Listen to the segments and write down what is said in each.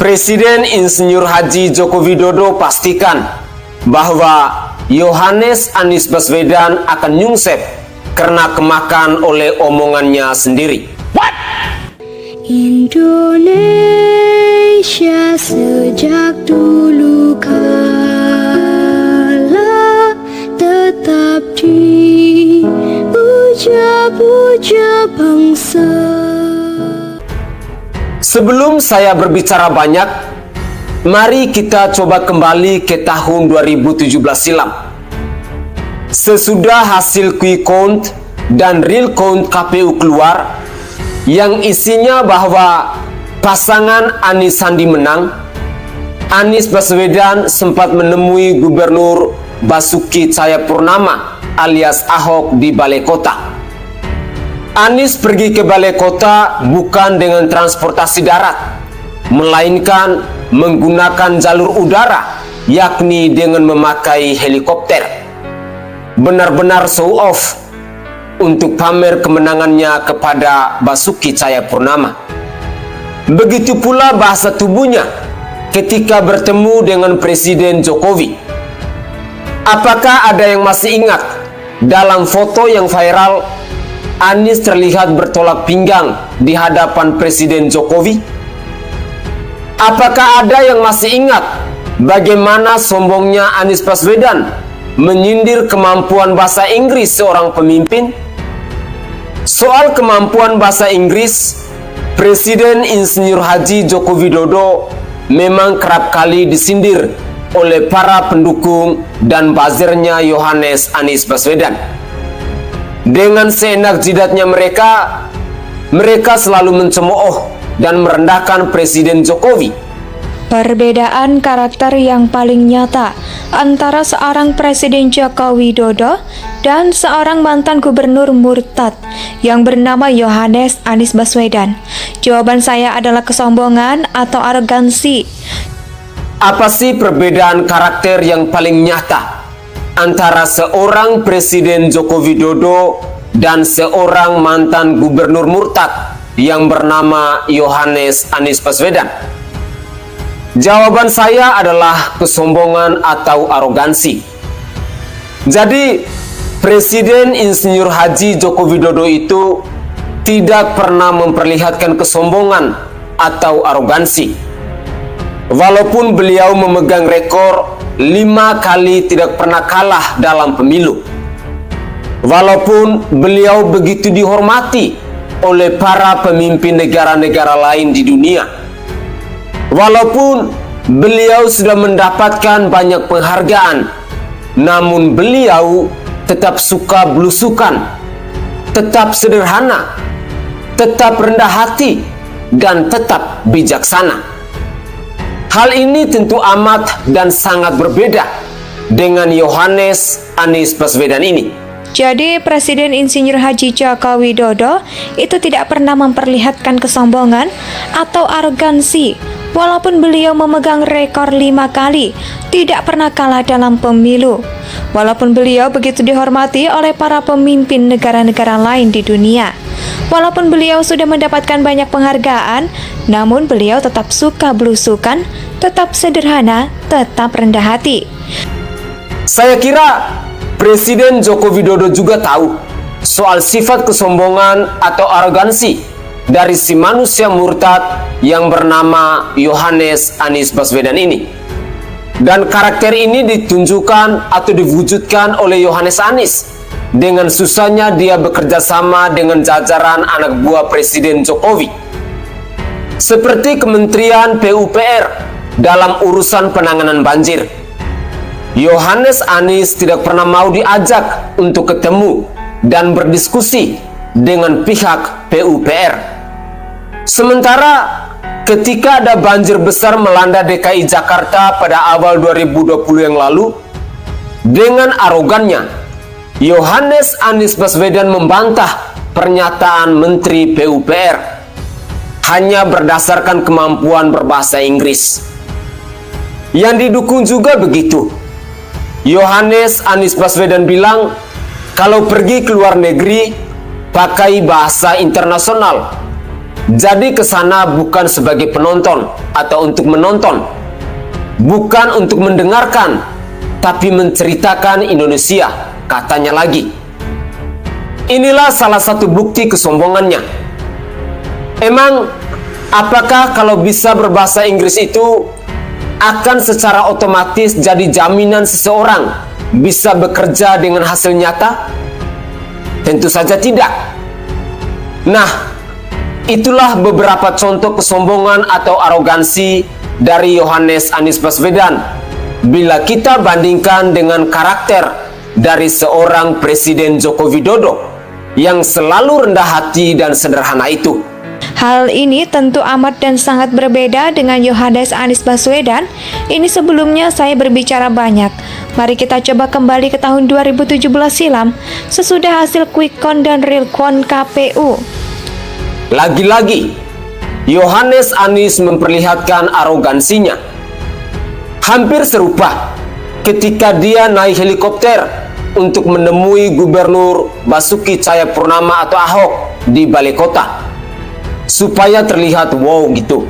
Presiden Insinyur Haji Joko Widodo pastikan bahwa Yohanes Anies Baswedan akan nyungsep karena kemakan oleh omongannya sendiri. Indonesia sejak dulu kala tetap dipuja-puja bangsa. Sebelum saya berbicara banyak, mari kita coba kembali ke tahun 2017 silam. Sesudah hasil quick count dan real count KPU keluar, yang isinya bahwa pasangan Anies Sandi menang, Anies Baswedan sempat menemui Gubernur Basuki Cahayapurnama alias Ahok di Balai Kota. Anies pergi ke Balai Kota bukan dengan transportasi darat, melainkan menggunakan jalur udara, yakni dengan memakai helikopter. Benar-benar show off untuk pamer kemenangannya kepada Basuki Cahayapurnama. Begitu pula bahasa tubuhnya ketika bertemu dengan Presiden Jokowi. Apakah ada yang masih ingat dalam foto yang viral, Anies terlihat bertolak pinggang di hadapan Presiden Jokowi? Apakah ada yang masih ingat bagaimana sombongnya Anies Baswedan menyindir kemampuan bahasa Inggris seorang pemimpin? Soal kemampuan bahasa Inggris, Presiden Insinyur Haji Joko Widodo memang kerap kali disindir oleh para pendukung dan buzzernya Yohanes Anies Baswedan. Dengan seenak jidatnya mereka selalu mencemooh dan merendahkan Presiden Jokowi. Perbedaan karakter yang paling nyata antara seorang Presiden Joko Widodo dan seorang mantan gubernur murtad yang bernama Yohanes Anies Baswedan. Jawaban saya adalah kesombongan atau arogansi. Apa sih perbedaan karakter yang paling nyata antara seorang Presiden Joko Widodo dan seorang mantan gubernur murtad yang bernama Yohanes Anies Baswedan? Jawaban saya adalah kesombongan atau arogansi. Jadi, Presiden Insinyur Haji Joko Widodo itu tidak pernah memperlihatkan kesombongan atau arogansi. Walaupun beliau memegang rekor 5 kali tidak pernah kalah dalam pemilu. Walaupun beliau begitu dihormati oleh para pemimpin negara-negara lain di dunia. Walaupun beliau sudah mendapatkan banyak penghargaan, namun beliau tetap suka belusukan, tetap sederhana, tetap rendah hati, dan tetap bijaksana. Hal ini tentu amat dan sangat berbeda dengan Yohanes Anies Baswedan ini. Jadi Presiden Insinyur Haji Joko Widodo itu tidak pernah memperlihatkan kesombongan atau arogansi. Walaupun beliau memegang rekor 5 kali, tidak pernah kalah dalam pemilu. Walaupun beliau begitu dihormati oleh para pemimpin negara-negara lain di dunia. Walaupun beliau sudah mendapatkan banyak penghargaan, namun beliau tetap suka belusukan, tetap sederhana, tetap rendah hati. Saya kira Presiden Joko Widodo juga tahu soal sifat kesombongan atau arogansi dari si manusia murtad yang bernama Yohanes Anies Baswedan ini. Dan karakter ini ditunjukkan atau diwujudkan oleh Yohanes Anies dengan susahnya dia bekerja sama dengan jajaran anak buah Presiden Jokowi. Seperti Kementerian PUPR dalam urusan penanganan banjir. Yohanes Anies tidak pernah mau diajak untuk ketemu dan berdiskusi dengan pihak PUPR. Sementara ketika ada banjir besar melanda DKI Jakarta pada awal 2020 yang lalu, dengan arogannya, Yohanes Anies Baswedan membantah pernyataan Menteri PUPR hanya berdasarkan kemampuan berbahasa Inggris. Yang didukung juga begitu. Yohanes Anies Baswedan bilang kalau pergi ke luar negeri pakai bahasa internasional, Jadi ke sana bukan sebagai penonton atau untuk menonton, bukan untuk mendengarkan, tapi menceritakan Indonesia, katanya lagi. Inilah salah satu bukti kesombongannya. Emang, apakah kalau bisa berbahasa Inggris itu akan secara otomatis jadi jaminan seseorang bisa bekerja dengan hasil nyata? Tentu saja tidak. Nah, itulah beberapa contoh kesombongan atau arogansi dari Yohanes Anies Baswedan bila kita bandingkan dengan karakter dari seorang Presiden Joko Widodo yang selalu rendah hati dan sederhana itu. Hal ini tentu amat dan sangat berbeda dengan Yohanes Anies Baswedan. Ini sebelumnya saya berbicara banyak. Mari kita coba kembali ke tahun 2017 silam, sesudah hasil quick count dan real count KPU. Lagi-lagi, Yohanes Anies memperlihatkan arogansinya. Hampir serupa ketika dia naik helikopter untuk menemui Gubernur Basuki Cahayapurnama atau Ahok di Balai Kota, supaya terlihat wow gitu.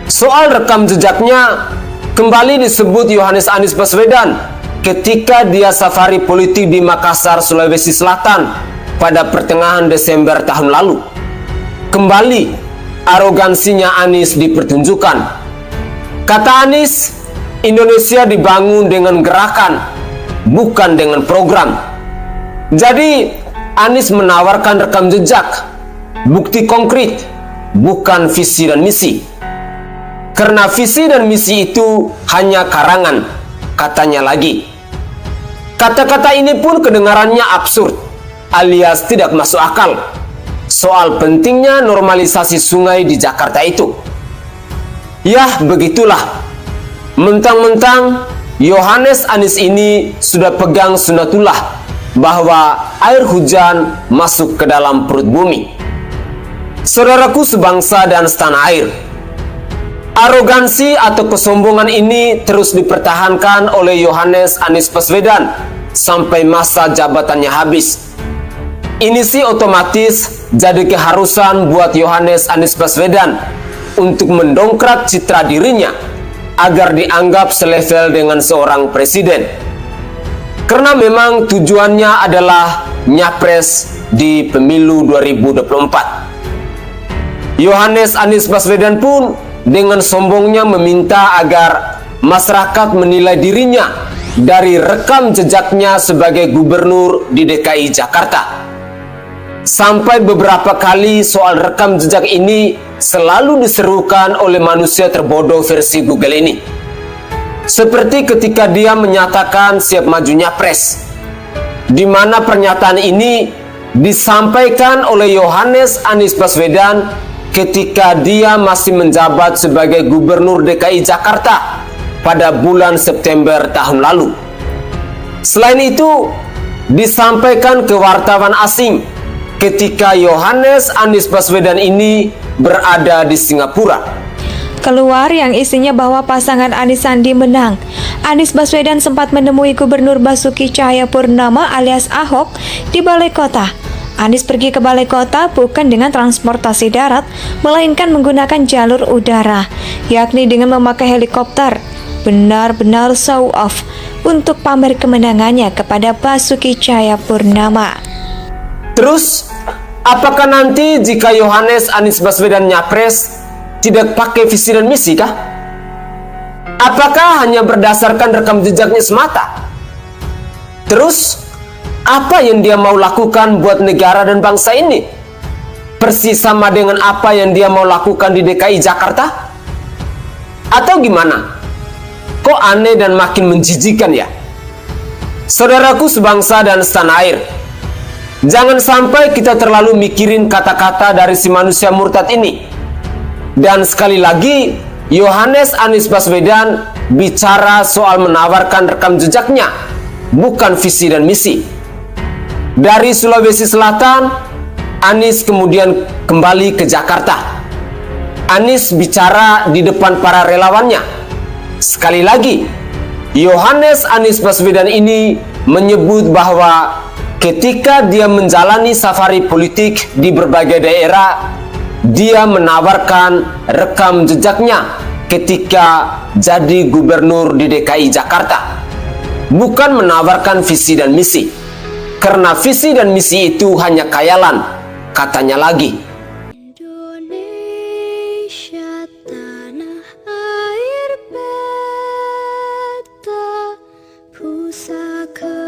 Soal rekam jejaknya, kembali disebut Yohanes Anies Baswedan ketika dia safari politik di Makassar, Sulawesi Selatan pada pertengahan Desember tahun lalu. Kembali, arogansinya Anies dipertunjukkan. Kata Anies, Indonesia dibangun dengan gerakan, bukan dengan program. Jadi, Anies menawarkan rekam jejak, bukti konkret, bukan visi dan misi. Karena visi dan misi itu hanya karangan, katanya lagi. Kata-kata ini pun kedengarannya absurd, alias tidak masuk akal. Soal pentingnya normalisasi sungai di Jakarta itu. Yah, begitulah. Mentang-mentang Yohanes Anies ini sudah pegang sunatullah bahwa air hujan masuk ke dalam perut bumi. Saudaraku sebangsa dan setanah air, arogansi atau kesombongan ini terus dipertahankan oleh Yohanes Anies Baswedan sampai masa jabatannya habis. Ini sih otomatis jadi keharusan buat Yohanes Anies Baswedan untuk mendongkrak citra dirinya agar dianggap selevel dengan seorang presiden. Karena memang tujuannya adalah nyapres di pemilu 2024. Yohanes Anies Baswedan pun dengan sombongnya meminta agar masyarakat menilai dirinya dari rekam jejaknya sebagai gubernur di DKI Jakarta. Sampai beberapa kali soal rekam jejak ini selalu diserukan oleh manusia terbodoh versi Google ini. Seperti ketika dia menyatakan siap maju nyapres, di mana pernyataan ini disampaikan oleh Yohanes Anies Baswedan ketika dia masih menjabat sebagai gubernur DKI Jakarta pada bulan September tahun lalu. Selain itu, disampaikan ke wartawan asing ketika Yohanes Anies Baswedan ini berada di Singapura. Keluar yang isinya bahwa pasangan Anies Sandi menang. Anies Baswedan sempat menemui Gubernur Basuki Cahayapurnama alias Ahok di Balai Kota. Anies pergi ke Balai Kota bukan dengan transportasi darat, melainkan menggunakan jalur udara, yakni dengan memakai helikopter. Benar-benar show off untuk pamer kemenangannya kepada Basuki Cahayapurnama. Terus, apakah nanti jika Yohanes Anies Baswedan nyapres tidak pakai visi dan misi kah? Apakah hanya berdasarkan rekam jejaknya semata? Terus, apa yang dia mau lakukan buat negara dan bangsa ini? Persis sama dengan apa yang dia mau lakukan di DKI Jakarta? Atau gimana? Kok aneh dan makin menjijikan ya? Saudaraku sebangsa dan setanah air, jangan sampai kita terlalu mikirin kata-kata dari si manusia murtad ini. Dan sekali lagi, Yohanes Anies Baswedan bicara soal menawarkan rekam jejaknya, bukan visi dan misi. Dari Sulawesi Selatan, Anies kemudian kembali ke Jakarta. Anies bicara di depan para relawannya. Sekali lagi, Yohanes Anies Baswedan ini menyebut bahwa ketika dia menjalani safari politik di berbagai daerah, Dia menawarkan rekam jejaknya ketika jadi gubernur di DKI Jakarta, bukan menawarkan visi dan misi, karena visi dan misi itu hanya khayalan, katanya lagi. Indonesia tanah air beta, pusaka